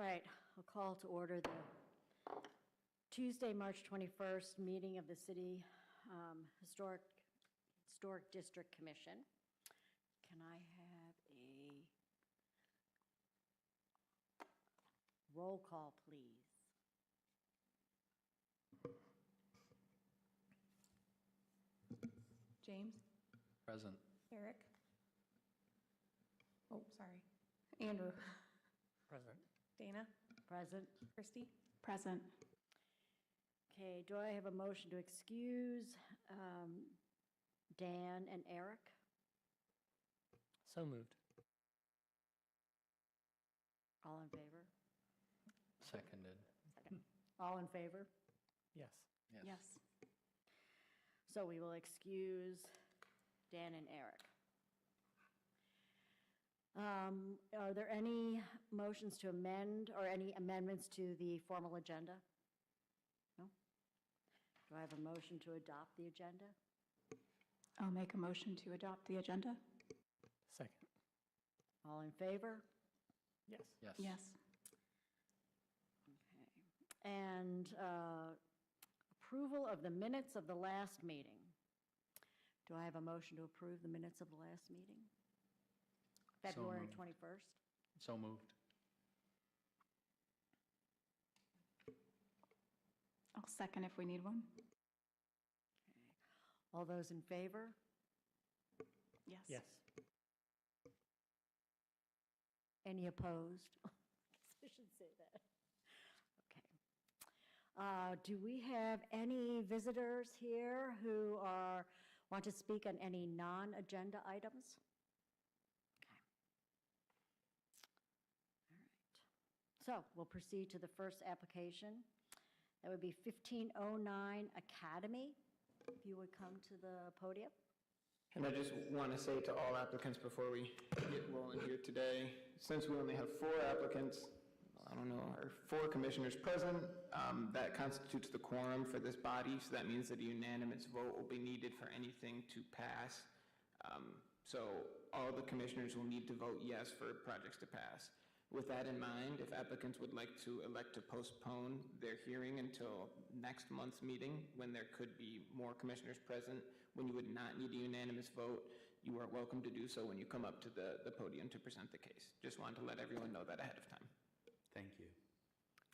right, I'll call to order the Tuesday, March 21st meeting of the City Historic District Commission. Can I have a roll call, please? James? Present. Eric? Oh, sorry. Andrew? Present. Dana? Present. Christy? Present. Okay, do I have a motion to excuse Dan and Eric? So moved. All in favor? Seconded. Second. All in favor? Yes. Yes. So we will excuse Dan and Eric. Are there any motions to amend or any amendments to the formal agenda? No? Do I have a motion to adopt the agenda? I'll make a motion to adopt the agenda. Second. All in favor? Yes. Yes. Yes. Okay. And approval of the minutes of the last meeting. Do I have a motion to approve the minutes of the last meeting? February 21st? So moved. I'll second if we need one. Okay. All those in favor? Yes. Yes. Any opposed? I guess I should say that. Okay. Do we have any visitors here who want to speak on any non-agenda items? Okay. All right. So we'll proceed to the first application. That would be 1509 Academy. If you would come to the podium. And I just want to say to all applicants before we get rolling here today, since we only have 4 applicants, or 4 commissioners present, that constitutes the quorum for this body, so that means that a unanimous vote will be needed for anything to pass. So all the commissioners will need to vote yes for projects to pass. With that in mind, if applicants would like to elect to postpone their hearing until next month's meeting, when there could be more commissioners present, when you would not need a unanimous vote, you are welcome to do so when you come up to the podium to present the case. Just wanted to let everyone know that ahead of time. Thank you.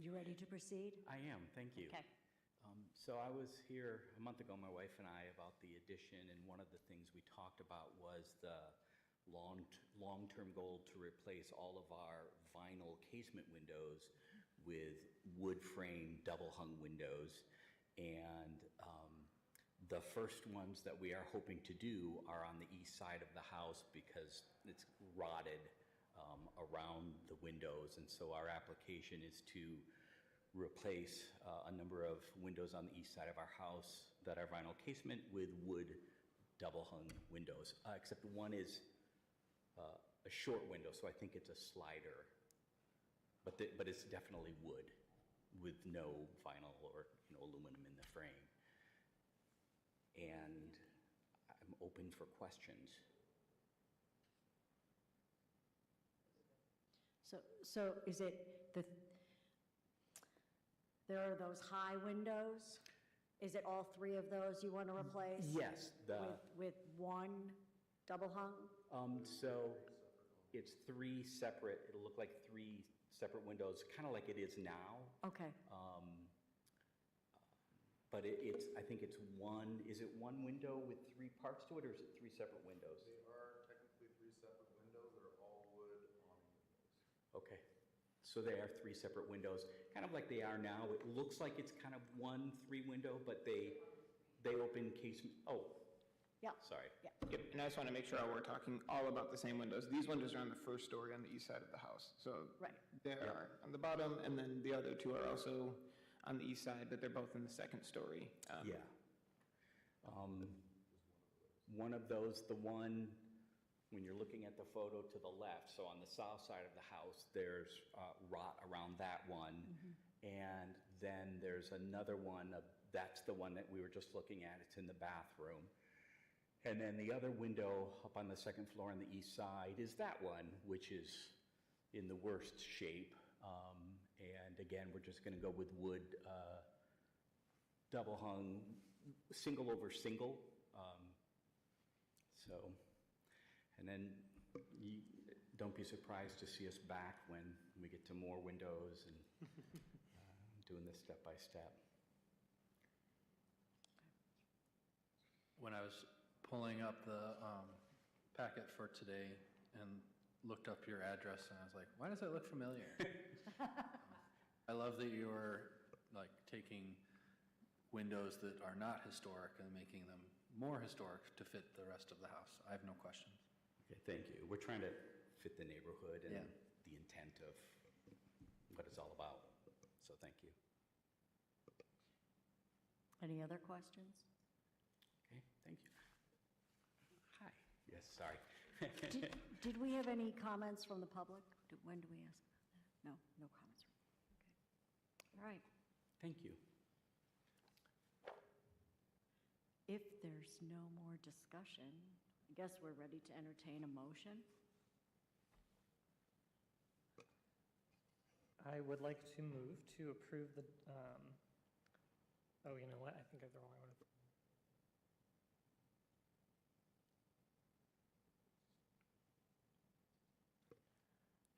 You ready to proceed? I am, thank you. Okay. So I was here a month ago, my wife and I, about the addition, and one of the things we talked about was the long-term goal to replace all of our vinyl casement windows with wood frame double hung windows. And the first ones that we are hoping to do are on the east side of the house because it's rotted around the windows. And so our application is to replace a number of windows on the east side of our house that are vinyl casement with wood double hung windows, except one is a short window, so I think it's a slider, but it's definitely wood with no vinyl or aluminum in the frame. And I'm open for questions. So is it there are those high windows? Is it all 3 of those you want to replace? Yes. With one double hung? So it's 3 separate, it'll look like 3 separate windows, kind of like it is now. Okay. But I think it's one, is it one window with 3 parts to it, or is it 3 separate windows? They are technically 3 separate windows that are all wood awning windows. Okay. So they are 3 separate windows, kind of like they are now. It looks like it's kind of 1 3 window, but they open casement, oh. Yeah. Sorry. Yeah. Yep, and I just want to make sure we're talking all about the same windows. These windows are on the first story on the east side of the house. So Right. they are on the bottom, and then the other 2 are also on the east side, but they're both in the second story. Yeah. One of those, the one, when you're looking at the photo to the left, so on the south side of the house, there's rot around that one. And then there's another one, that's the one that we were just looking at, it's in the bathroom. And then the other window up on the second floor on the east side is that one, which is in the worst shape. And again, we're just gonna go with wood, double hung, single over single. So, and then you, don't be surprised to see us back when we get to more windows and doing this step by step. When I was pulling up the packet for today and looked up your address, and I was like, why does that look familiar? I love that you're like taking windows that are not historic and making them more historic to fit the rest of the house. I have no questions. Okay, thank you. We're trying to fit the neighborhood and Yeah. the intent of what it's all about. So thank you. Any other questions? Okay, thank you. Hi. Yes, sorry. Did we have any comments from the public? When do we ask about that? No, no comments. Okay. All right. Thank you. If there's no more discussion, I guess we're ready to entertain a motion. I would like to move to approve the, oh, you know what? I think I have the wrong one.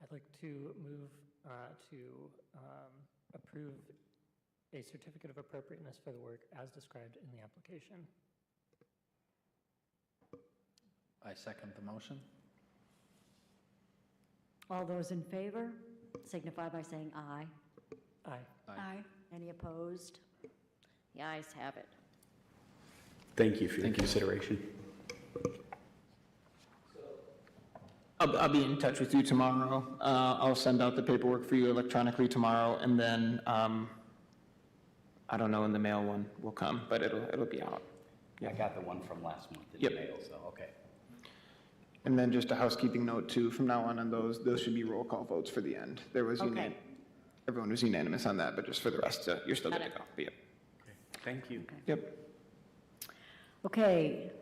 I'd like to move to approve a certificate of appropriateness for the work as described in the application. I second the motion. All those in favor signify by saying aye. Aye. Aye. Any opposed? The ayes have it. Thank you for your consideration. I'll be in touch with you tomorrow. I'll send out the paperwork for you electronically tomorrow, and then, I don't know when the mail one will come, but it'll be out. I got the one from last month in Yep. the mail, so, okay. And then just a housekeeping note too, from now on those should be roll call votes for the end. There was Okay. everyone was unanimous on that, but just for the rest, you're still good Got to it. go. But yep. Thank you. Yep. Okay.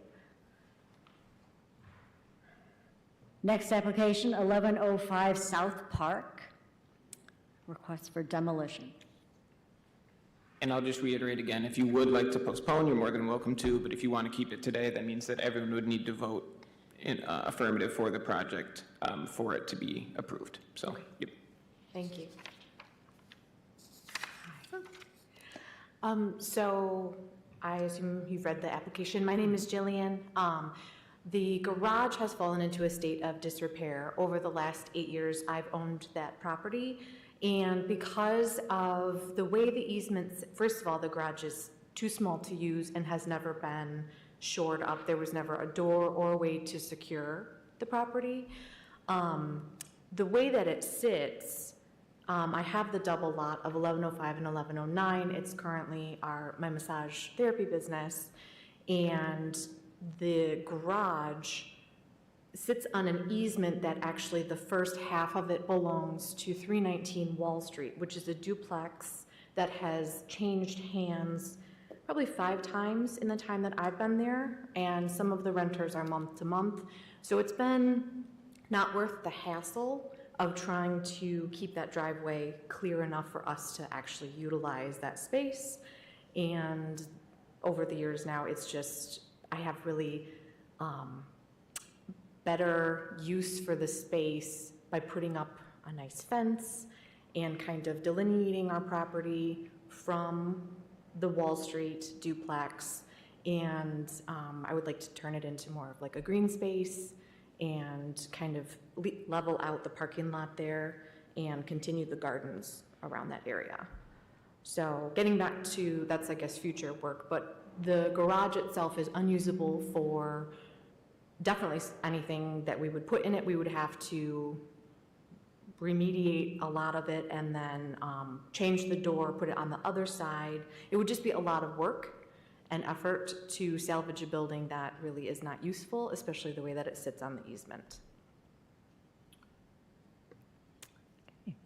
Next application, 1105 South Park. Request for demolition. And I'll just reiterate again, if you would like to postpone, you're more than welcome to, but if you want to keep it today, that means that everyone would need to vote in affirmative for the project for it to be approved. So, yep. Thank you. So I assume you've read the application. My name is Jillian. The garage has fallen into a state of disrepair. Over the last 8 years, I've owned that property. And because of the way the easements, first of all, the garage is too small to use and has never been shored up. There was never a door or a way to secure the property. The way that it sits, I have the double lot of 1105 and 1109. It's currently my massage therapy business. And the garage sits on an easement that actually the first half of it belongs to 319 Wall Street, which is a duplex that has changed hands probably 5 times in the time that I've been there, and some of the renters are month to month. So it's been not worth the hassle of trying to keep that driveway clear enough for us to actually utilize that space. And over the years now, it's just, I have really better use for the space by putting up a nice fence and kind of delineating our property from the Wall Street duplex. And I would like to turn it into more of like a green space and kind of level out the parking lot there and continue the gardens around that area. So getting back to, that's I guess future work, but the garage itself is unusable for definitely anything that we would put in it. We would have to remediate a lot of it and then change the door, put it on the other side. It would just be a lot of work and effort to salvage a building that really is not useful, especially the way that it sits on the easement.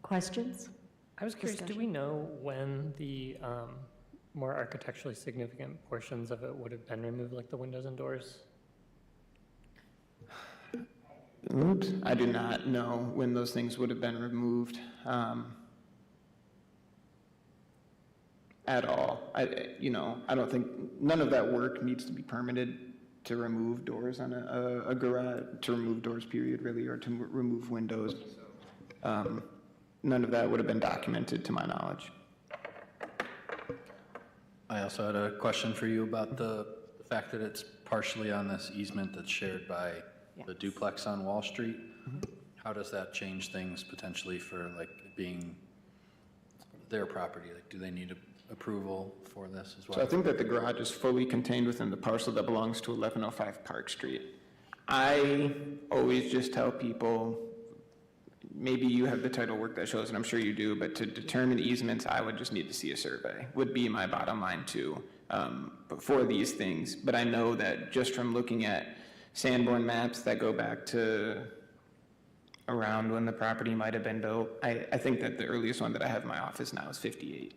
Questions? I was curious, do we know when the more architecturally significant portions of it would have been removed, like the windows and doors? Oops, I do not know when those things would have been removed. at all. I don't think, none of that work needs to be permitted to remove doors on a garage, to remove doors period really, or to remove windows. None of that would have been documented to my knowledge. I also had a question for you about the fact that it's partially on this easement that's shared by the duplex on Wall Street. How does that change things potentially for like it being their property? Like, do they need approval for this as well? So I think that the garage is fully contained within the parcel that belongs to 1105 Park Street. I always just tell people, maybe you have the title work that shows, and I'm sure you do, but to determine easements, I would just need to see a survey, would be my bottom line too, but for these things. But I know that just from looking at Sanborn maps that go back to around when the property might have been built, I think that the earliest one that I have in my office now is 58.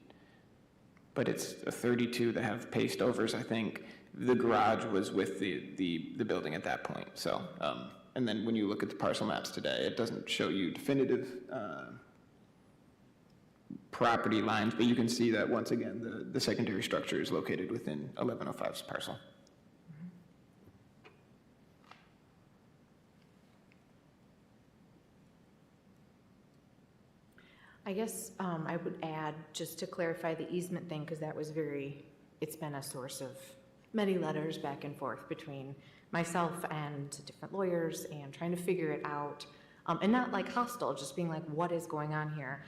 But it's a 32 that have paste overs, I think. The garage was with the building at that point, so. And then when you look at the parcel maps today, it doesn't show you definitive property lines, but you can see that once again, the secondary structure is located within 1105's parcel. I guess I would add, just to clarify the easement thing, because that was it's been a source of many letters back and forth between myself and different lawyers and trying to figure it out. And not like hostile, just being like, what is going on here?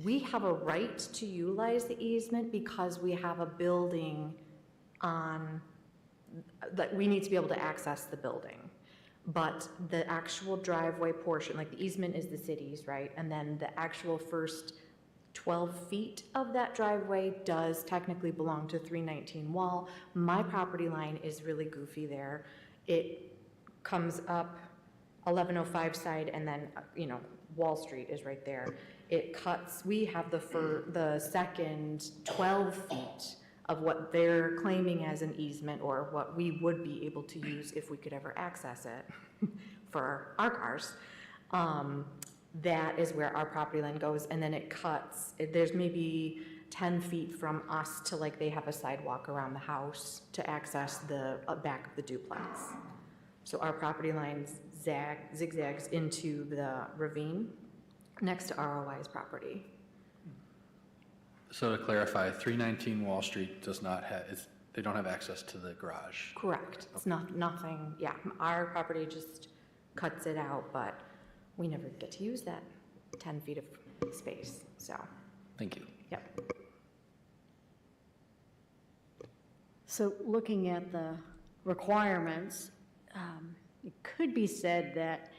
We have a right to utilize the easement because we have a building that we need to be able to access the building. But the actual driveway portion, like the easement is the city's, right? And then the actual first 12 feet of that driveway does technically belong to 319 Wall. My property line is really goofy there. It comes up 1105 side and then, Wall Street is right there. It cuts, we have the second 12 feet of what they're claiming as an easement, or what we would be able to use if we could ever access it for our cars. That is where our property line goes, and then it cuts. There's maybe 10 feet from us to like they have a sidewalk around the house to access the back of the duplex. So our property line zigzags into the ravine next to ROI's property. So to clarify, 319 Wall Street does not have, they don't have access to the garage? Correct. It's nothing, yeah, our property just cuts it out, but we never get to use that 10 feet of space, so. Thank you. Yep. So looking at the requirements, it could be said that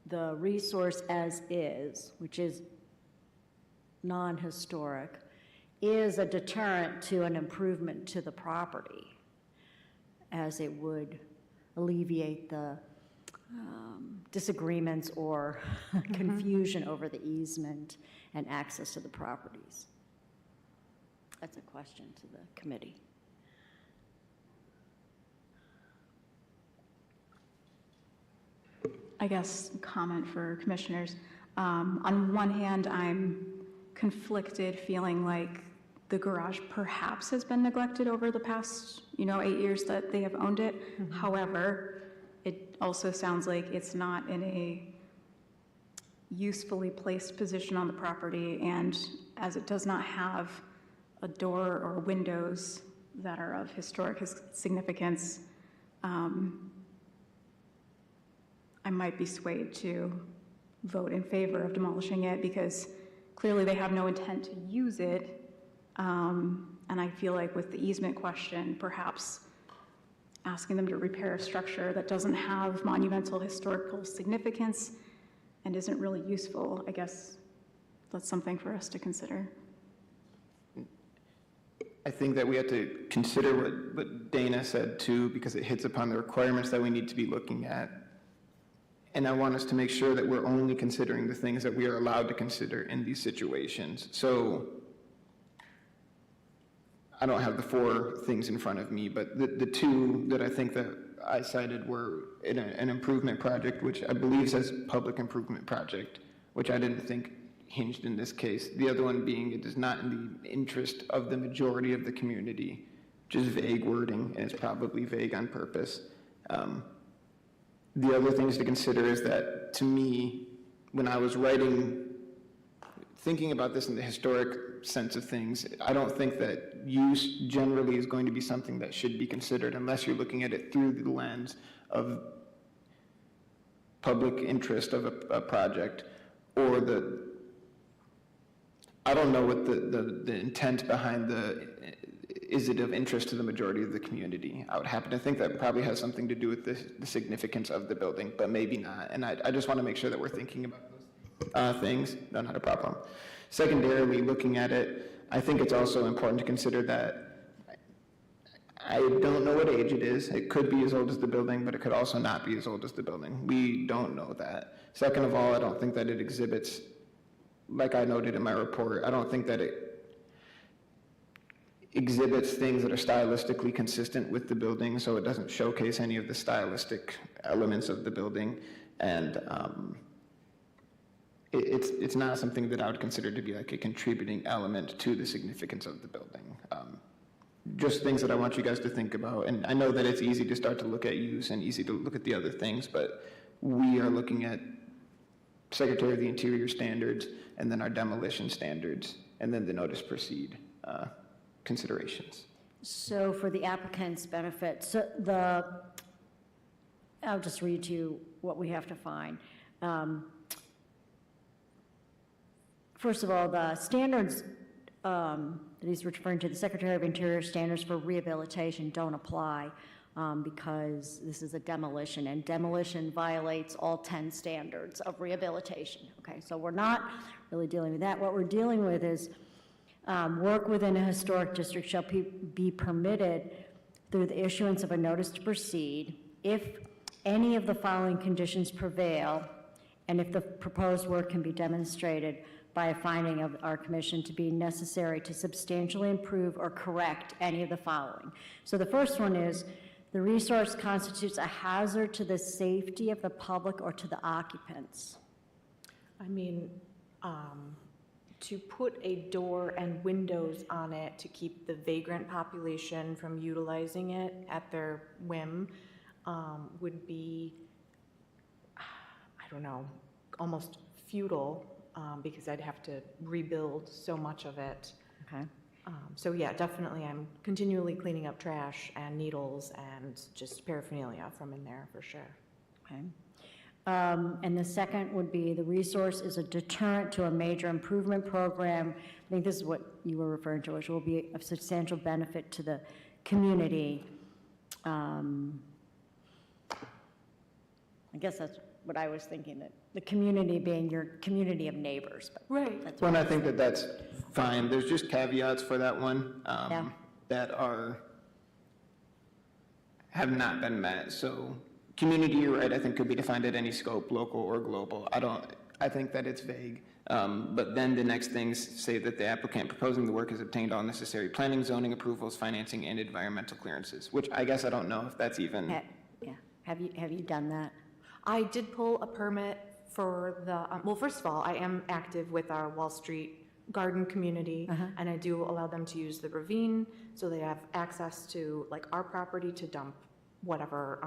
the resource as is, which is non-historic, is a deterrent to an improvement to the property, as it would alleviate the disagreements or confusion over the easement and access to the properties. That's a question to the committee. I guess comment for commissioners. On one hand, I'm conflicted, feeling like the garage perhaps has been neglected over the past, 8 years that they have owned it. Mm-hmm. However, it also sounds like it's not in a usefully placed position on the property, and as it does not have a door or windows that are of historic significance, I might be swayed to vote in favor of demolishing it, because clearly they have no intent to use it. And I feel like with the easement question, perhaps asking them to repair a structure that doesn't have monumental historical significance and isn't really useful, I guess that's something for us to consider. I think that we have to consider what Dana said too, because it hits upon the requirements that we need to be looking at. And I want us to make sure that we're only considering the things that we are allowed to consider in these situations. So I don't have the 4 things in front of me, but the 2 that I think that I cited were an improvement project, which I believe says public improvement project, which I didn't think hinged in this case. The other one being it is not in the interest of the majority of the community, which is vague wording, and it's probably vague on purpose. The other things to consider is that, to me, when I was thinking about this in the historic sense of things, I don't think that use generally is going to be something that should be considered unless you're looking at it through the lens of public interest of a project, or I don't know what the intent behind is it of interest to the majority of the community? I would happen to think that probably has something to do with the significance of the building, but maybe not. And I just want to make sure that we're thinking about those things. No, not a problem. Secondarily, looking at it, I think it's also important to consider that I don't know what age it is. It could be as old as the building, but it could also not be as old as the building. We don't know that. Second of all, I don't think that it exhibits, like I noted in my report, I don't think that it exhibits things that are stylistically consistent with the building, so it doesn't showcase any of the stylistic elements of the building. And it's not something that I would consider to be like a contributing element to the significance of the building. Just things that I want you guys to think about. And I know that it's easy to start to look at use and easy to look at the other things, but we are looking at Secretary of the Interior standards, and then our demolition standards, and then the notice proceed considerations. So for the applicant's benefit, I'll just read you what we have to find. First of all, the standards that he's referring to, the Secretary of Interior standards for rehabilitation don't apply because this is a demolition, and demolition violates all 10 standards of rehabilitation. Okay, so we're not really dealing with that. What we're dealing with is work within a historic district shall be permitted through the issuance of a notice to proceed if any of the following conditions prevail, and if the proposed work can be demonstrated by a finding of our commission to be necessary to substantially improve or correct any of the following. So the first one is, the resource constitutes a hazard to the safety of the public or to the occupants. I mean, to put a door and windows on it to keep the vagrant population from utilizing it at their whim would be, I don't know, almost futile because I'd have to rebuild so much of it. Okay. So yeah, definitely I'm continually cleaning up trash and needles and just paraphernalia from in there for sure. Okay. And the second would be, the resource is a deterrent to a major improvement program. I think this is what you were referring to, which will be of substantial benefit to the community. I guess that's what I was thinking, that the community being your community of neighbors. But right. that's Well, what and I think that that's fine. There's just caveats for that one that have not been met. So community, you're right, I think could be defined at any scope, local or global. I think that it's vague. But then the next things say that the applicant proposing the work has obtained all necessary planning, zoning approvals, financing, and environmental clearances, which I guess I don't know if that's even. Yeah. Have you done that? I did pull a permit for the, well, first of all, I am active with our Wall Street garden community, and I do allow them to use the ravine, so they have access to like our property to dump whatever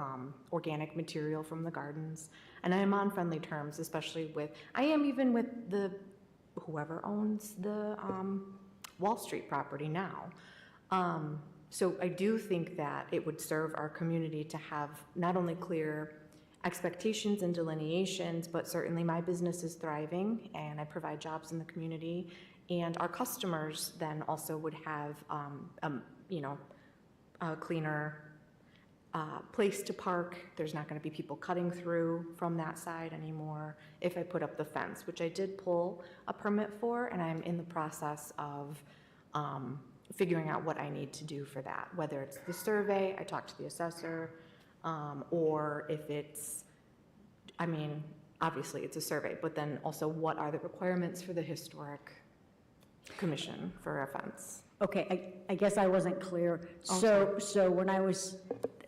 organic material from the gardens. And I am on friendly terms, especially with, I am even with whoever owns the Wall Street property now. So I do think that it would serve our community to have not only clear expectations and delineations, but certainly my business is thriving and I provide jobs in the community, and our customers then also would have a cleaner place to park. There's not going to be people cutting through from that side anymore if I put up the fence, which I did pull a permit for, and I'm in the process of figuring out what I need to do for that, whether it's the survey, I talked to the assessor, or if it's, I mean, obviously it's a survey, but then also what are the requirements for the historic commission for a fence? Okay, I guess I wasn't clear. Oh, So when I was,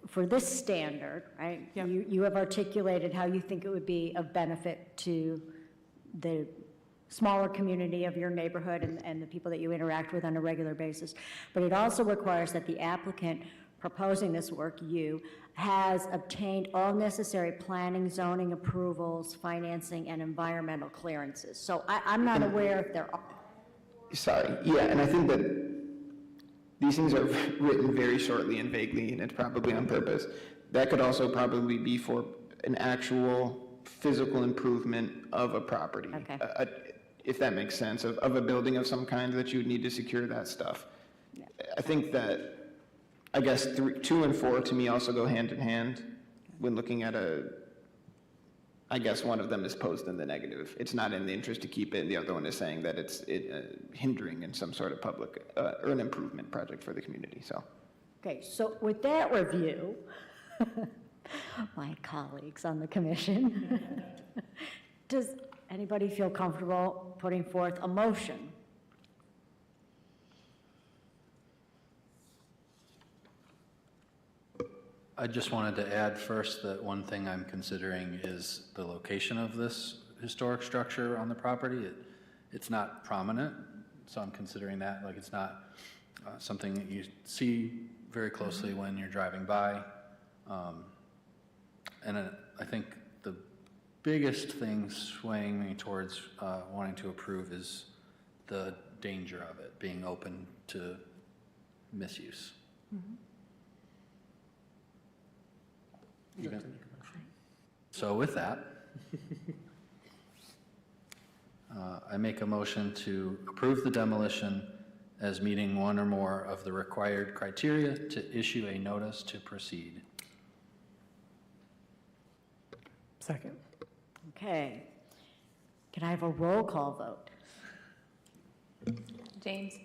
for this standard, right? Yep. You have articulated how you think it would be of benefit to the smaller community of your neighborhood and the people that you interact with on a regular basis. But it also requires that the applicant proposing this work, you, has obtained all necessary planning, zoning approvals, financing, and environmental clearances. So I'm not aware if there are. Sorry, yeah, and I think that these things are written very shortly and vaguely, and it's probably on purpose. That could also probably be for an actual physical improvement of a property. Okay. If that makes sense, of a building of some kind that you would need to secure that stuff. I think that, I guess 2 and 4 to me also go hand in hand when looking at I guess one of them is posed in the negative. It's not in the interest to keep it, and the other one is saying that it's hindering in some sort of public, or an improvement project for the community, so. Okay, so with that review, my colleagues on the commission, does anybody feel comfortable putting forth a motion? I just wanted to add first that one thing I'm considering is the location of this historic structure on the property. It's not prominent, so I'm considering that, like it's not something that you see very closely when you're driving by. And I think the biggest thing swaying me towards wanting to approve is the danger of it being open to misuse. Even- So with that, I make a motion to approve the demolition as meeting one or more of the required criteria to issue a notice to proceed. Second. Okay. Can I have a roll call vote? James,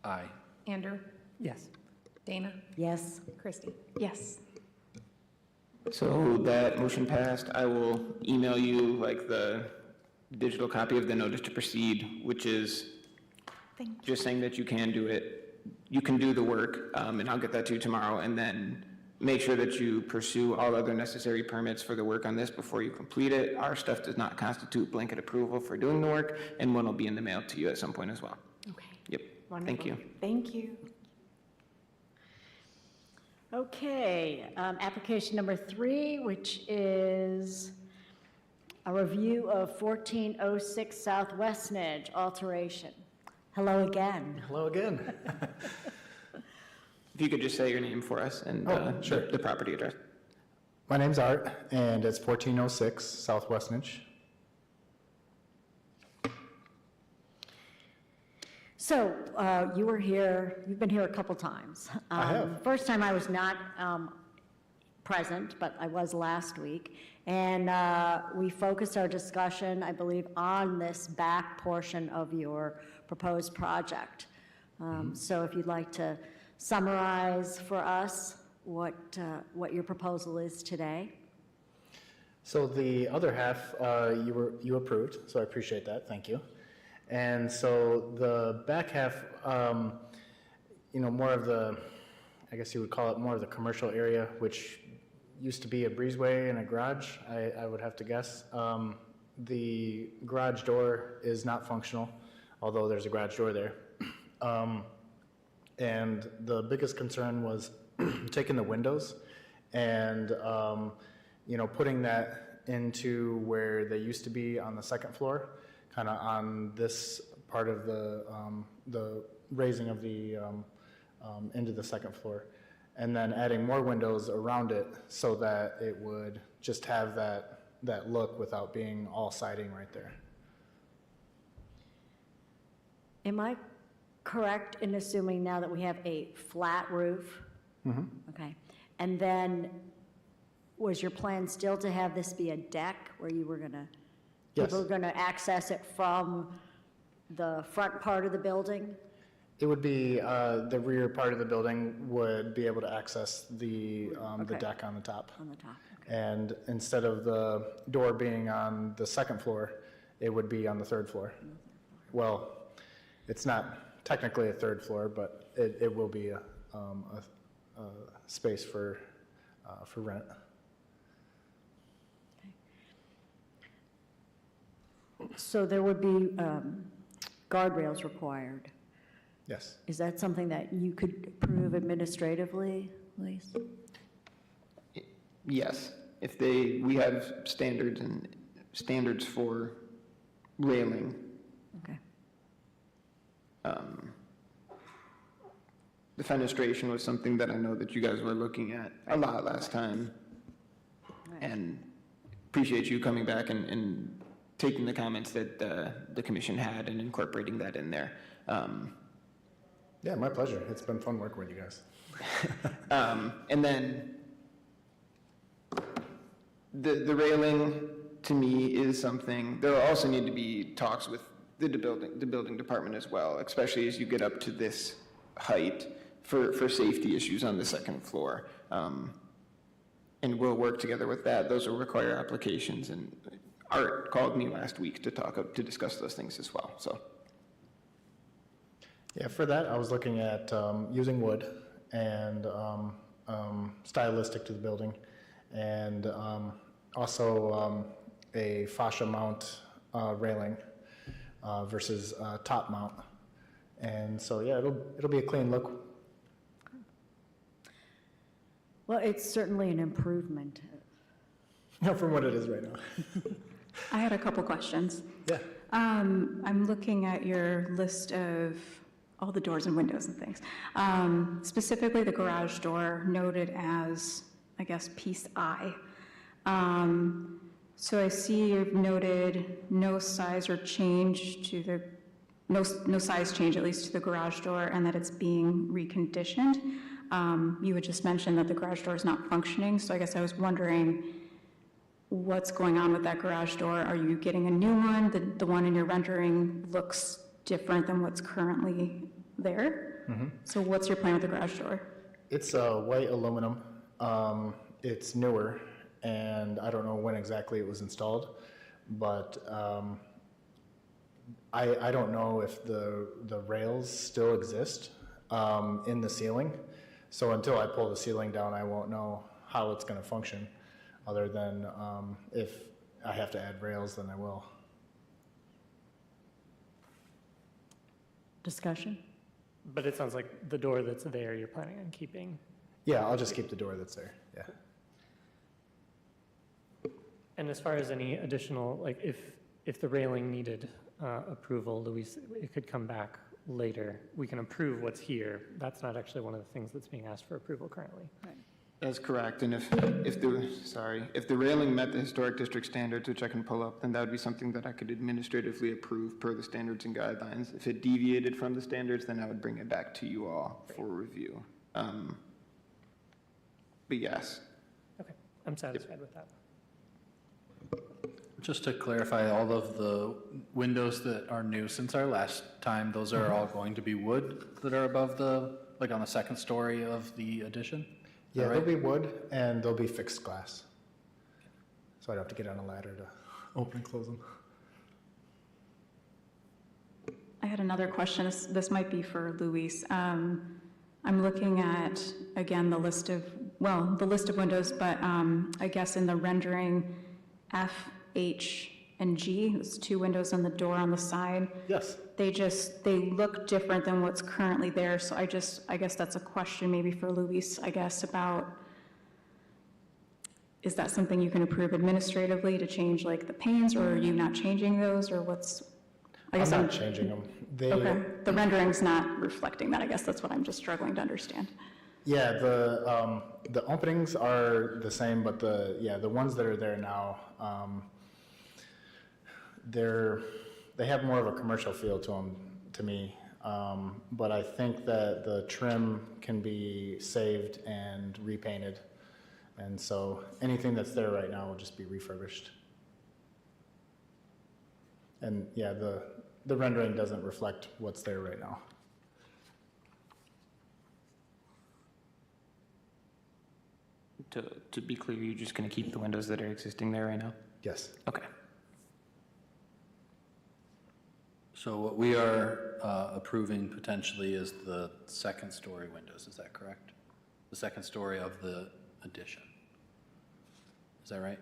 Aye. Andrew, Yes. Dana, Yes? Christie. Yes. So that motion passed. I will email you like the digital copy of the notice to proceed, which is Thank you. just saying that you can do it, you can do the work, and I'll get that to you tomorrow, and then make sure that you pursue all other necessary permits for the work on this before you complete it. Our stuff does not constitute blanket approval for doing the work, and one will be in the mail to you at some point as well. Okay. Yep, Wonderful. thank you. Thank you. Okay, application number 3, which is a review of 1406 South Westnedge alteration. Hello again. Hello again. If you could just say your name for us and Sure. the property address. My name's Art, and it's 1406 South Westnedge. So you were here, you've been here a couple times. I have. First time I was not present, but I was last week. And we focused our discussion, I believe, on this back portion of your proposed project. So if you'd like to summarize for us what your proposal is today. So the other half, you approved, so I appreciate that, thank you. And so the back half, more of the, I guess you would call it more of the commercial area, which used to be a breezeway and a garage, I would have to guess. The garage door is not functional, although there's a garage door there. And the biggest concern was taking the windows and, putting that into where they used to be on the second floor, kind of on this part of the raising of the, into the second floor. And then adding more windows around it so that it would just have that look without being all siding right there. Am I correct in assuming now that we have a flat roof? Mm-hmm. Okay. And then was your plan still to have this be a deck where you were gonna, Yes. people were gonna access it from the front part of the building? It would be, the rear part of the building would be able to access the Okay. deck on the top. On the top, okay. And instead of the door being on the second floor, it would be on the third floor. Well, it's not technically a third floor, but it will be a space for rent. So there would be guardrails required. Yes. Is that something that you could approve administratively, Elise? Yes, if we have standards for railing. Okay. The fenestration was something that I know that you guys were looking at a lot last time. Right. And appreciate you coming back and taking the comments that the commission had and incorporating that in there. Yeah, my pleasure. It's been fun working with you guys. And then the railing, to me, is something, there also need to be talks with the building department as well, especially as you get up to this height for safety issues on the second floor. And we'll work together with that. Those will require applications, and Art called me last week to discuss those things as well, so. Yeah, for that, I was looking at using wood and stylistic to the building, and also a fascia mount railing versus top mount. And so, yeah, it'll be a clean look. Well, it's certainly an improvement. From what it is right now. I had a couple questions. Yeah. I'm looking at your list of all the doors and windows and things. Specifically, the garage door noted as, I guess, piece I. So I see you've noted no size or change to the, no size change, at least to the garage door, and that it's being reconditioned. You had just mentioned that the garage door is not functioning, so I guess I was wondering what's going on with that garage door. Are you getting a new one? The one in your rendering looks different than what's currently there. Mm-hmm. So what's your plan with the garage door? It's white aluminum. It's newer, and I don't know when exactly it was installed, but I don't know if the rails still exist in the ceiling. So until I pull the ceiling down, I won't know how it's going to function, other than if I have to add rails, then I will. Discussion? But it sounds like the door that's there, you're planning on keeping. Yeah, I'll just keep the door that's there, yeah. And as far as any additional, like if the railing needed approval, Luis, it could come back later. We can approve what's here. That's not actually one of the things that's being asked for approval currently. That's correct, and if the railing met the historic district standards, which I can pull up, then that would be something that I could administratively approve per the standards and guidelines. If it deviated from the standards, then I would bring it back to you all for review. But yes. Okay, I'm satisfied with that. Just to clarify, all of the windows that are new since our last time, those are all going to be wood that are above like on the second story of the addition? Yeah, All they'll right. be wood, and they'll be fixed glass. So I'd have to get on a ladder to open and close them. I had another question. This might be for Luis. I'm looking at, again, the list of windows, but I guess in the rendering F, H, and G, it's 2 windows and the door on the side. Yes. They look different than what's currently there, so I guess that's a question maybe for Luis, I guess, about, is that something you can approve administratively to change like the panes, or are you not changing those, or what's? I guess I'm not changing them. Okay, the rendering's not reflecting that, I guess that's what I'm just struggling to understand. Yeah, the openings are the same, but the ones that are there now, they have more of a commercial feel to them, to me. But I think that the trim can be saved and repainted. And so anything that's there right now will just be refurbished. And yeah, the rendering doesn't reflect what's there right now. To be clear, you're just going to keep the windows that are existing there right now? Yes. Okay. So what we are approving potentially is the second story windows, is that correct? The second story of the addition. Is that right?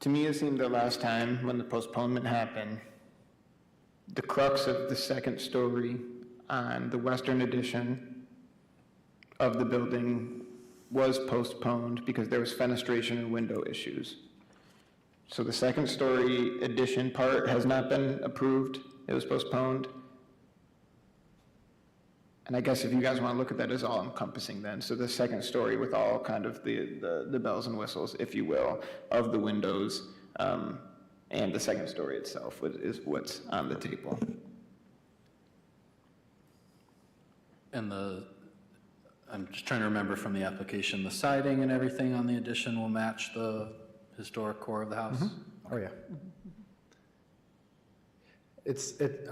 To me, it seemed the last time when the postponement happened, the crux of the second story on the western addition of the building was postponed because there was fenestration and window issues. So the second story addition part has not been approved. It was postponed. And I guess if you guys want to look at that as all encompassing then, so the second story with all kind of the bells and whistles, if you will, of the windows, and the second story itself is what's on the table. And I'm just trying to remember from the application, the siding and everything on the addition will match the historic core of the house? Oh, yeah.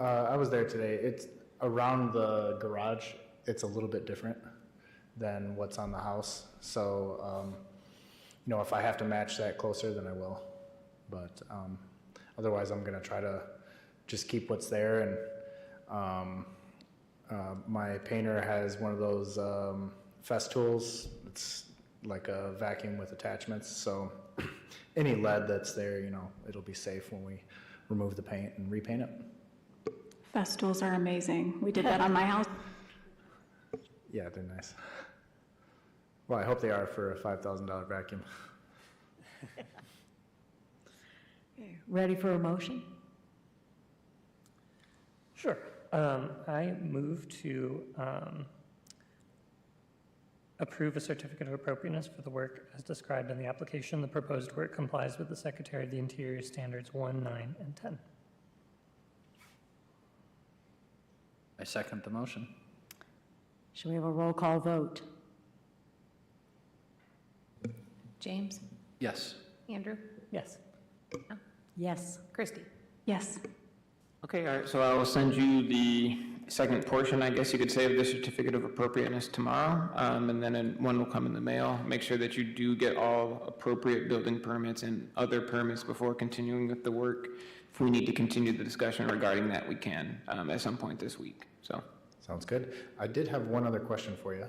I was there today. It's around the garage. It's a little bit different than what's on the house. So, if I have to match that closer, then I will. But otherwise, I'm going to try to just keep what's there. And my painter has one of those Festools. It's like a vacuum with attachments. So any lead that's there, it'll be safe when we remove the paint and repaint it. Festools are amazing. We did that on my house. Yeah, they're nice. Well, I hope they are for a $5,000 vacuum. Ready for a motion? Sure. I move to approve a certificate of appropriateness for the work as described in the application. The proposed work complies with the Secretary of the Interior Standards 1, 9, and 10. I second the motion. Should we have a roll call vote? James, Yes. Andrew, Yes. Yes. Christie. Yes. Okay, all right, so I will send you the second portion, I guess you could say, of the certificate of appropriateness tomorrow, and then one will come in the mail. Make sure that you do get all appropriate building permits and other permits before continuing with the work. If we need to continue the discussion regarding that, we can at some point this week, so. Sounds good. I did have one other question for you.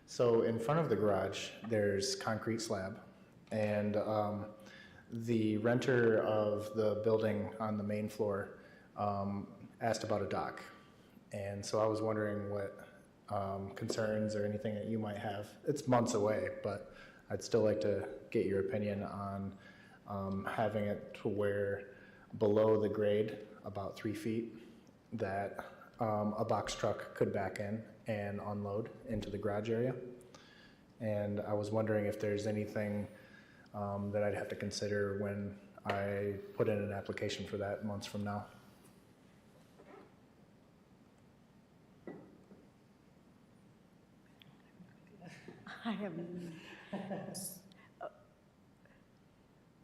So in front of the garage, there's concrete slab, and the renter of the building on the main floor asked about a dock. And so I was wondering what concerns or anything that you might have. It's months away, but I'd still like to get your opinion on having it to where below the grade, about 3 feet, that a box truck could back in and unload into the garage area. And I was wondering if there's anything that I'd have to consider when I put in an application for that months from now.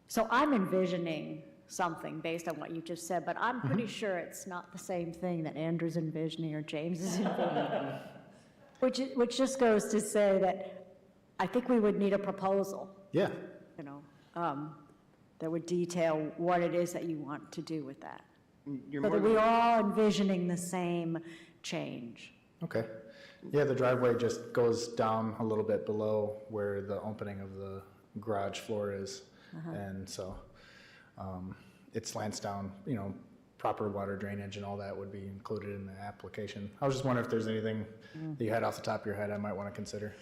So I'm envisioning something based on what you just said, but I'm pretty sure it's not the same thing that Andrew's envisioning or James is envisioning. Which just goes to say that I think we would need a proposal, Yeah. that would detail what it is that you want to do with that. You're So more that than- we're all envisioning the same change. Okay. Yeah, the driveway just goes down a little bit below where the opening of the garage floor is. And so it slants down, proper water drainage and all that would be included in the application. I was just wondering if there's anything that you had off the top of your head I might want to consider.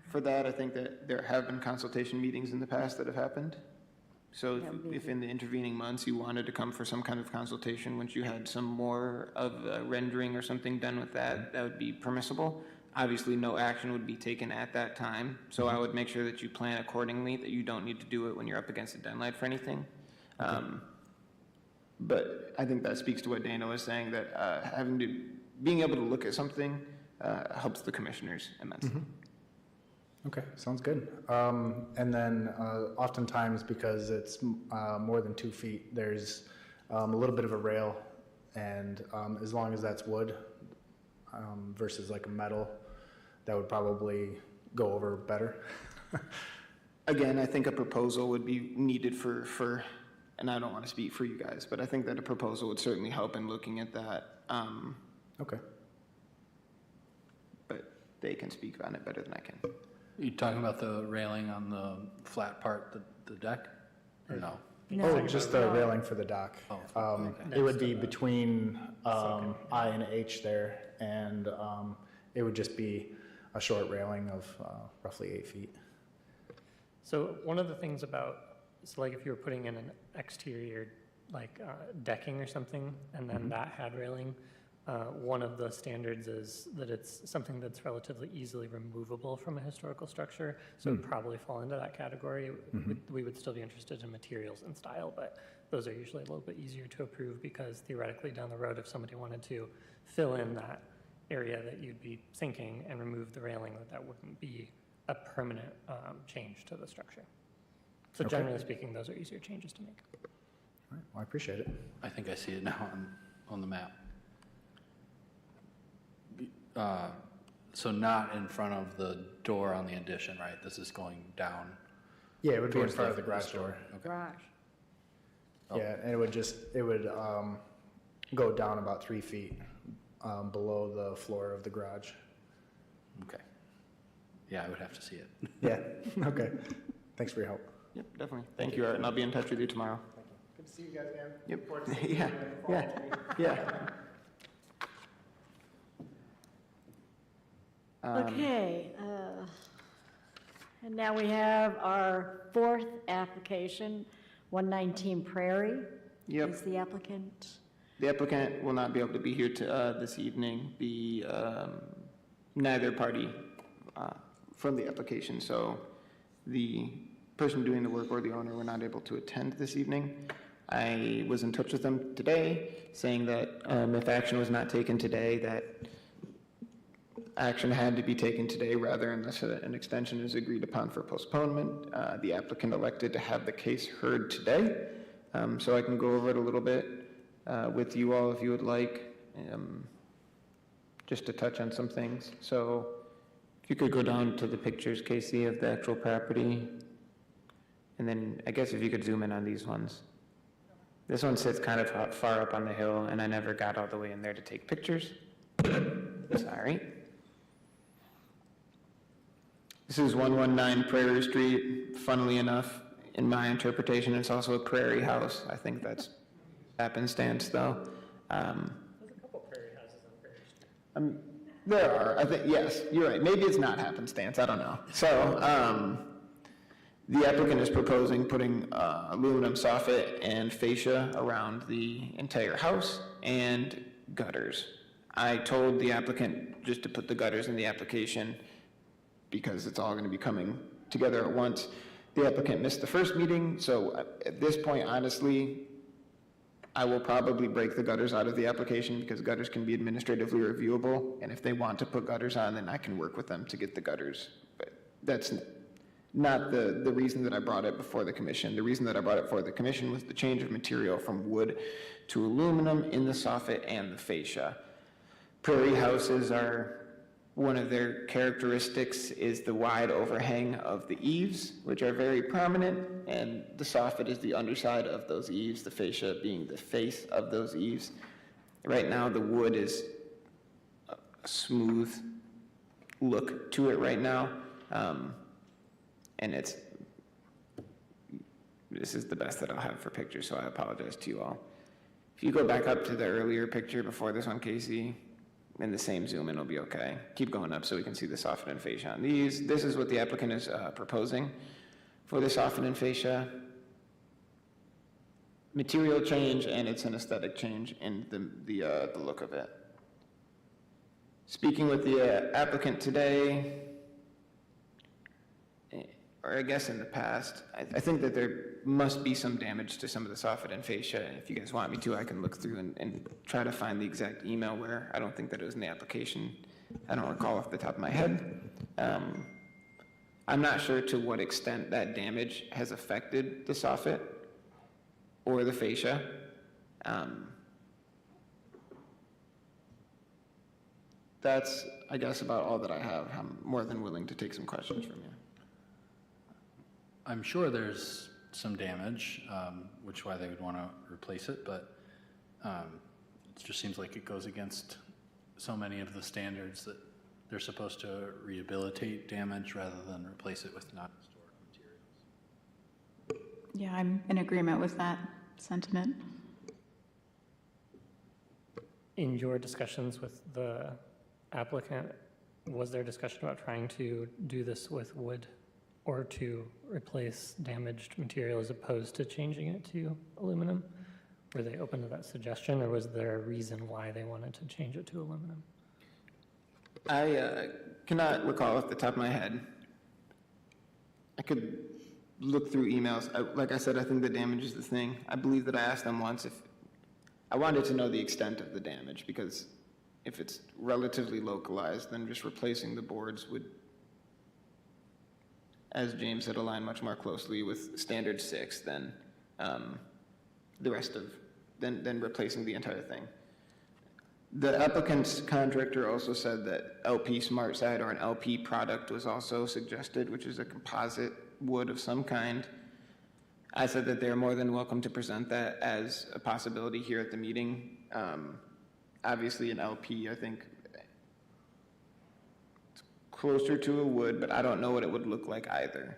For that, I think that there have been consultation meetings in the past that have happened. So if in the intervening months you wanted to come for some kind of consultation, once you had some more of a rendering or something done with that, that would be permissible. Obviously, no action would be taken at that time, so I would make sure that you plan accordingly, that you don't need to do it when you're up against a deadline for anything. But I think that speaks to what Dana was saying, that being able to look at something helps the commissioners immensely. Okay, sounds good. And then oftentimes, because it's more than 2 feet, there's a little bit of a rail, and as long as that's wood versus like a metal, that would probably go over better. Again, I think a proposal would be needed for, and I don't want to speak for you guys, but I think that a proposal would certainly help in looking at that. Okay. But they can speak on it better than I can. You talking about the railing on the flat part, the deck, or no? Oh, just the railing for the dock. Oh, It would be between I and H there, and it would just be a short railing of roughly 8 feet. So one of the things about, so like if you were putting in an exterior, like decking or something, and then that had railing, one of the standards is that it's something that's relatively easily removable from a historical structure, so it would probably fall into that category. We would still be interested in materials and style, but those are usually a little bit easier to approve because theoretically down the road, if somebody wanted to fill in that area that you'd be sinking and remove the railing, that wouldn't be a permanent change to the structure. So Okay. generally speaking, those are easier changes to make. All right, well, I appreciate it. I think I see it now on the map. So not in front of the door on the addition, right? This is going down. Yeah, it would be in towards front of the the garage store. door. Okay. Garage. Oh. Yeah, and it would go down about 3 feet below the floor of the garage. Okay. Yeah, I would have to see it. Yeah, okay. Thanks for your help. Yep, definitely. Thank you, Art, and I'll be in touch with you tomorrow. Good to see you guys again. Yep. Yeah. Okay, and now we have our fourth application, 119 Prairie. Yep. Is the applicant? The applicant will not be able to be here this evening. Neither party from the application, so the person doing the work or the owner were not able to attend this evening. I was in touch with them today, saying that if action was not taken today, that action had to be taken today rather unless an extension is agreed upon for postponement. The applicant elected to have the case heard today, so I can go over it a little bit with you all if you would like, just to touch on some things. So if you could go down to the pictures, Casey, of the actual property, and then I guess if you could zoom in on these ones. This one sits kind of far up on the hill, and I never got all the way in there to take pictures. Sorry. This is 119 Prairie Street. Funnily enough, in my interpretation, it's also a prairie house. I think that's happenstance, though. There's a couple prairie houses on Prairie Street. There are, I think, yes, you're right. Maybe it's not happenstance, I don't know. So, the applicant is proposing putting aluminum soffit and fascia around the entire house and gutters. I told the applicant just to put the gutters in the application because it's all going to be coming together at once. The applicant missed the first meeting, so at this point, honestly, I will probably break the gutters out of the application because gutters can be administratively reviewable, and if they want to put gutters on, then I can work with them to get the gutters. But that's not the reason that I brought it before the commission. The reason that I brought it before the commission was the change of material from wood to aluminum in the soffit and the fascia. Prairie houses are, one of their characteristics is the wide overhang of the eaves, which are very prominent, and the soffit is the underside of those eaves, the fascia being the face of those eaves. Right now, the wood is a smooth look to it right now, and this is the best that I'll have for pictures, so I apologize to you all. If you go back up to the earlier picture before this one, Casey, in the same zoom in, it'll be okay. Keep going up so we can see the soffit and fascia on these. This is what the applicant is proposing for the soffit and fascia. Material change, and it's an aesthetic change in the look of it. Speaking with the applicant today, or I guess in the past, I think that there must be some damage to some of the soffit and fascia. If you guys want me to, I can look through and try to find the exact email where. I don't think that it was in the application. I don't recall off the top of my head. I'm not sure to what extent that damage has affected the soffit or the fascia. That's, I guess, about all that I have. I'm more than willing to take some questions from you. I'm sure there's some damage, which is why they would want to replace it, but it just seems like it goes against so many of the standards that they're supposed to rehabilitate damage rather than replace it with non-historic materials. Yeah, I'm in agreement with that sentiment. In your discussions with the applicant, was there discussion about trying to do this with wood or to replace damaged material as opposed to changing it to aluminum? Were they open to that suggestion, or was there a reason why they wanted to change it to aluminum? I cannot recall off the top of my head. I could look through emails. Like I said, I think the damage is the thing. I believe that I asked them once if I wanted to know the extent of the damage, because if it's relatively localized, then just replacing the boards would, as James said, align much more closely with standard 6 than the rest of, than replacing the entire thing. The applicant's contractor also said that LP Smart Side or an LP product was also suggested, which is a composite wood of some kind. I said that they're more than welcome to present that as a possibility here at the meeting. Obviously an LP, I think, it's closer to a wood, but I don't know what it would look like either.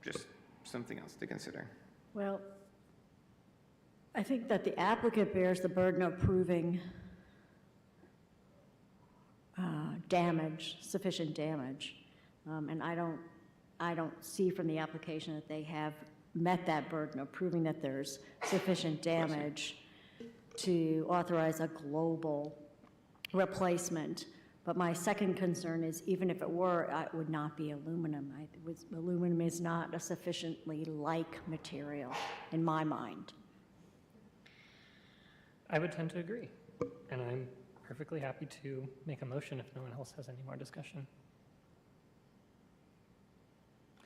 Just something else to consider. Well, I think that the applicant bears the burden of proving damage, sufficient damage. And I don't see from the application that they have met that burden of proving that there's sufficient damage to authorize a global replacement. But my second concern is, even if it were, it would not be aluminum. Aluminum is not a sufficiently like material in my mind. I would tend to agree, and I'm perfectly happy to make a motion if no one else has any more discussion.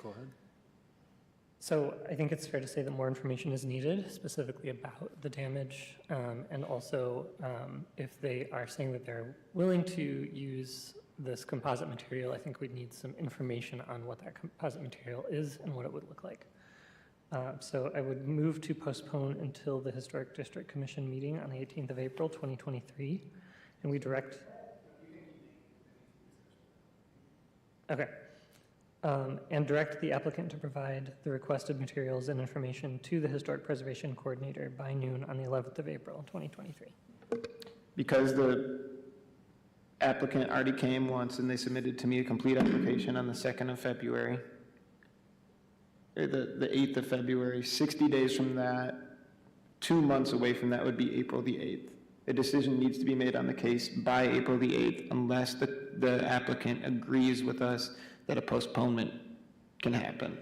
Go ahead. So I think it's fair to say that more information is needed, specifically about the damage, and also if they are saying that they're willing to use this composite material, I think we'd need some information on what that composite material is and what it would look like. So I would move to postpone until the Historic District Commission meeting on the 18th of April, 2023, and we direct... Okay. And direct the applicant to provide the requested materials and information to the Historic Preservation Coordinator by noon on the 11th of April, 2023. Because the applicant already came once and they submitted to me a complete application on the 2nd of February, or the 8th of February, 60 days from that, 2 months away from that would be April the 8th. A decision needs to be made on the case by April the 8th unless the applicant agrees with us that a postponement can happen.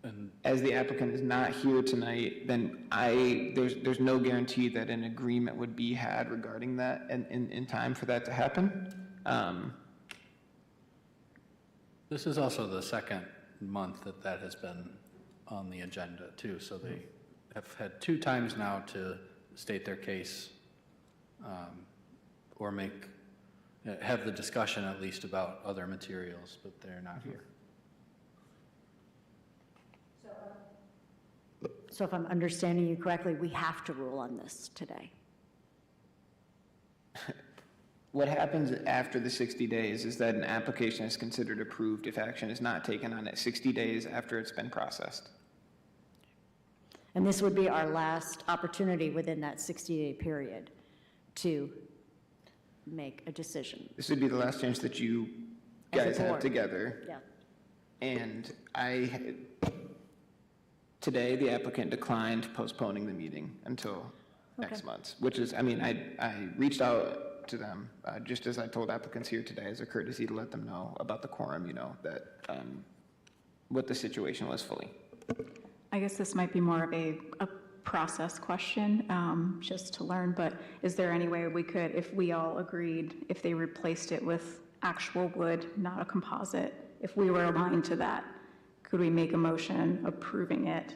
And As the applicant is not here tonight, then there's no guarantee that an agreement would be had regarding that in time for that to happen. this is also the second month that has been on the agenda too, so they have had 2 times now to state their case, or have the discussion at least about other materials, but they're not here. So if I'm understanding you correctly, we have to rule on this today. What happens after the 60 days is that an application is considered approved if action is not taken on it 60 days after it's been processed. And this would be our last opportunity within that 60-day period to make a decision. This would be the last chance that you As a guys have board. together. Yeah. And today, the applicant declined postponing the meeting until next Okay. month, which is, I mean, I reached out to them, just as I told applicants here today as a courtesy to let them know about the quorum, that what the situation was fully. I guess this might be more of a process question, just to learn, but is there any way we could, if we all agreed, if they replaced it with actual wood, not a composite, if we were aligned to that, could we make a motion approving it?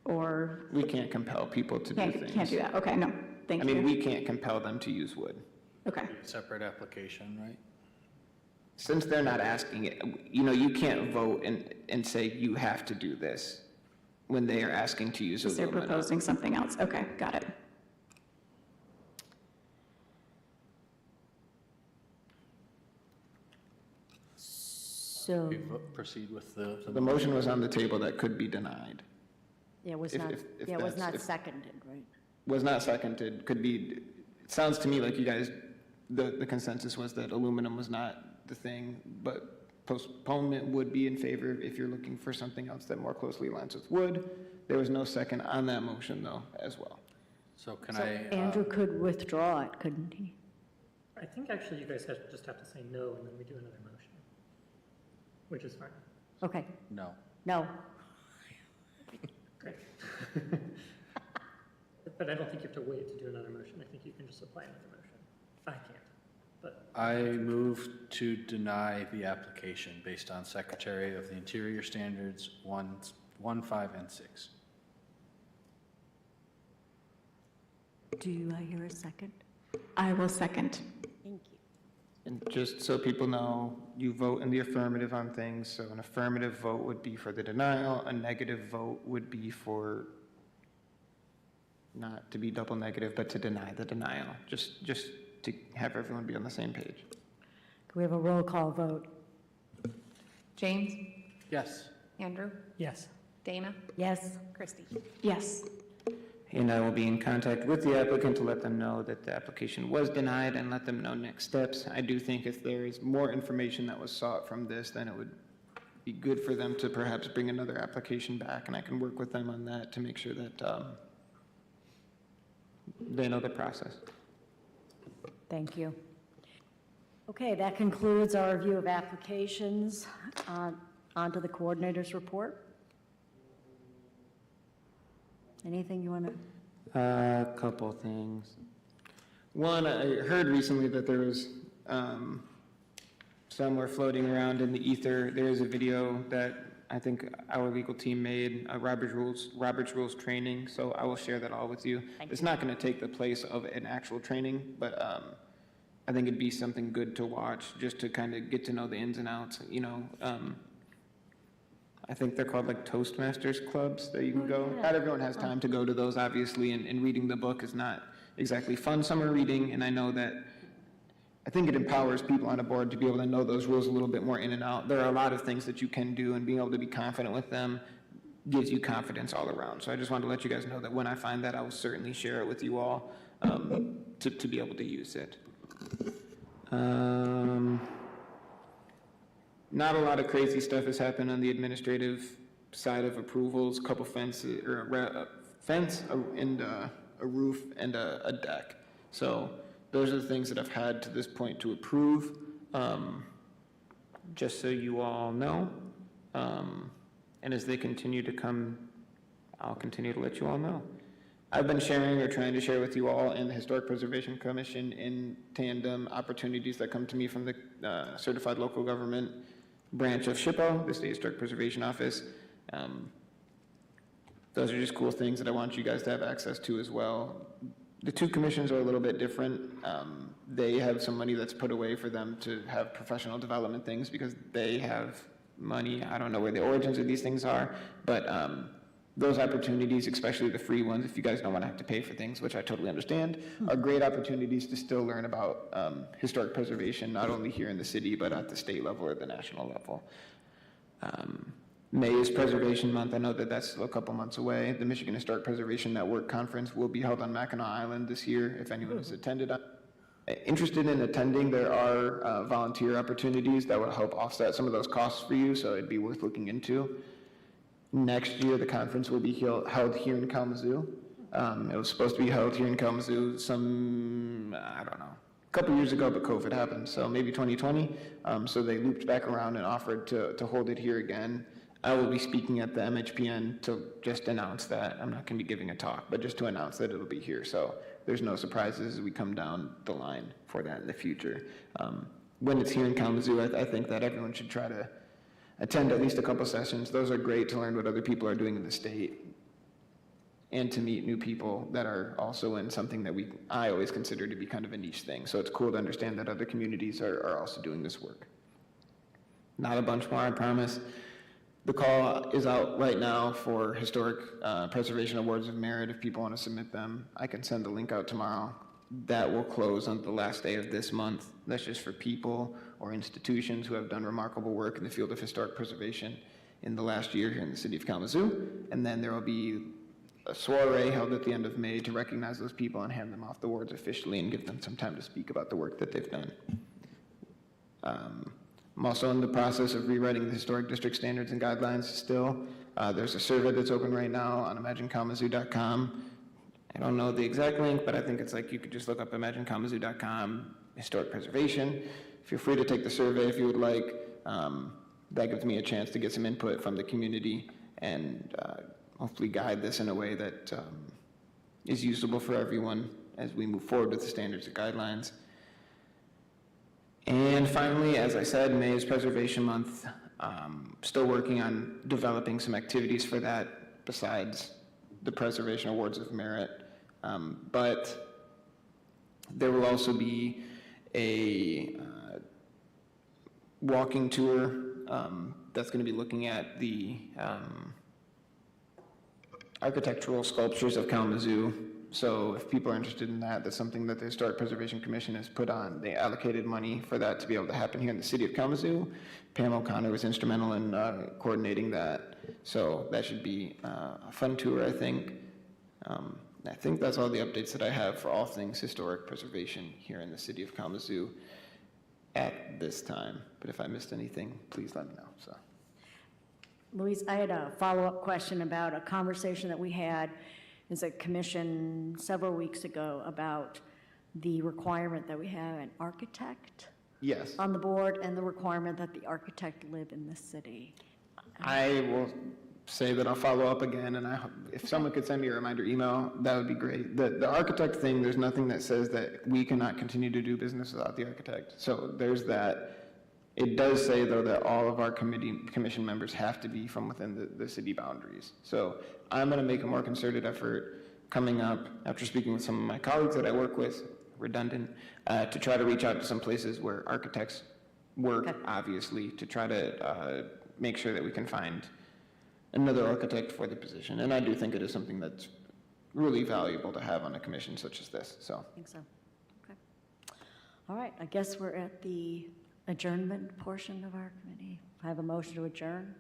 Or? We can't compel people to do things. Can't do that, okay, no, thank you. I mean, we can't compel them to use wood. Okay, Separate application, right? Since they're not asking it, you can't vote and say you have to do this when they are asking to use so they're aluminum. proposing something else, okay, got it. So, we proceed with the The motion was on the table that could be denied. yeah, it was if- not, if yeah, it was that's- not if- seconded, right? Was not seconded, could be, it sounds to me like you guys, the consensus was that aluminum was not the thing, but postponement would be in favor if you're looking for something else that more closely aligns with wood. There was no second on that motion, though, as well. So can So I? Andrew could withdraw it, couldn't he? I think actually you guys just have to say no, and then we do another motion, which is fine. Okay, No. no. Great. But I don't think you have to wait to do another motion. I think you can just apply another motion. I can't, but I move to deny the application based on Secretary of the Interior Standards 1, 5, and 6. Do I hear a second? I will second. Thank you. And just so people know, you vote in the affirmative on things, so an affirmative vote would be for the denial, a negative vote would be for, not to be double negative, but to deny the denial, just to have everyone be on the same page. Can we have a roll call vote? James? Yes. Andrew? yes. Dana? Yes? Christie? Yes. And I will be in contact with the applicant to let them know that the application was denied and let them know next steps. I do think if there is more information that was sought from this, then it would be good for them to perhaps bring another application back, and I can work with them on that to make sure that they know the process. Thank you. Okay, that concludes our review of applications. On to the coordinator's report. Anything you want to? A couple things. One, I heard recently that there was somewhere floating around in the ether, there is a video that I think our legal team made, Robert's Rules training, so I will share that all with you. It's not going to take the place of an actual training, but I think it'd be something good to watch, just to kind of get to know the ins and outs, you know. I think they're called like Toastmasters clubs that you can go. Not everyone has time to go to those, obviously, and reading the book is not exactly fun summer reading, and I know that, I think it empowers people on a board to be able to know those rules a little bit more in and out. There are a lot of things that you can do, and being able to be confident with them gives you confidence all around. So I just wanted to let you guys know that when I find that, I will certainly share it with you all to be able to use it. Not a lot of crazy stuff has happened on the administrative side of approvals, couple fences, or a fence and a roof and a deck. So those are the things that I've had to this point to approve, just so you all know. And as they continue to come, I'll continue to let you all know. I've been sharing or trying to share with you all and the Historic Preservation Commission in tandem opportunities that come to me from the Certified Local Government branch of SHPO, the State Historic Preservation Office. Those are just cool things that I want you guys to have access to as well. The two commissions are a little bit different. They have some money that's put away for them to have professional development things because they have money. I don't know where the origins of these things are, but those opportunities, especially the free ones, if you guys don't want to have to pay for things, which I totally understand, are great opportunities to still learn about historic preservation, not only here in the city, but at the state level or the national level. May is Preservation Month. I know that that's still a couple months away. The Michigan Historic Preservation Network Conference will be held on Mackinac Island this year, if anyone has interested in attending. There are volunteer opportunities that will help offset some of those costs for you, so it'd be worth looking into. Next year, the conference will be held here in Kalamazoo. It was supposed to be held here in Kalamazoo I don't know, a couple years ago, but COVID happened, so maybe 2020. So they looped back around and offered to hold it here again. I will be speaking at the MHPN to just announce that. I'm not going to be giving a talk, but just to announce that it'll be here. So there's no surprises as we come down the line for that in the future. When it's here in Kalamazoo, I think that everyone should try to attend at least a couple sessions. Those are great to learn what other people are doing in the state and to meet new people that are also in something that I always consider to be kind of a niche thing. So it's cool to understand that other communities are also doing this work. Not a bunch more, I promise. The call is out right now for Historic Preservation Awards of Merit if people want to submit them. I can send the link out tomorrow. that will close on the last day of this month. That's just for people or institutions who have done remarkable work in the field of historic preservation in the last year here in the city of Kalamazoo. And then there will be a soiree held at the end of May to recognize those people and hand them off the awards officially and give them some time to speak about the work that they've done. I'm also in the process of rewriting the historic district standards and guidelines still. There's a survey that's open right now on imaginekalamazoo.com. I don't know the exact link, but I think it's like you could just look up imaginekalamazoo.com, historic preservation. Feel free to take the survey if you would like. That gives me a chance to get some input from the community and hopefully guide this in a way that is usable for everyone as we move forward with the standards and guidelines. And finally, as I said, May is Preservation Month. Still working on developing some activities for that besides the Preservation Awards of Merit. But there will also be a walking tour that's going to be looking at the architectural sculptures of Kalamazoo. So if people are interested in that, that's something that the Historic Preservation Commission has put on. They allocated money for that to be able to happen here in the city of Kalamazoo. Pam O'Connor was instrumental in coordinating that. So that should be a fun tour, I think. I think that's all the updates that I have for all things historic preservation here in the city of Kalamazoo at this time. But if I missed anything, please let me know. So, Louise, I had a follow-up question about a conversation that we had as a commission several weeks ago about the requirement that we have an architect yes, on the board and the requirement that the architect live in the city. I will say that I'll follow up again, and if someone could send me a reminder email, that would be great. The architect thing, there's nothing that says that we cannot continue to do business without the architect. So there's that. It does say, though, that all of our commission members have to be from within the city boundaries. So I'm going to make a more concerted effort coming up, after speaking with some of my colleagues that I work with, redundant, to try to reach out to some places where architects work, obviously, to try to make sure that we can find another architect for the position. And I do think it is something that's really valuable to have on a commission such as this. So I think so. Okay. All right, I guess we're at the adjournment portion of our committee. I have a motion to adjourn.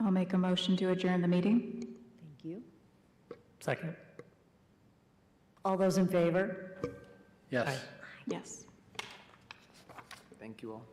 I'll make a motion to adjourn the meeting. Thank you. Second? All those in favor? Yes. Aye. Yes. thank you all.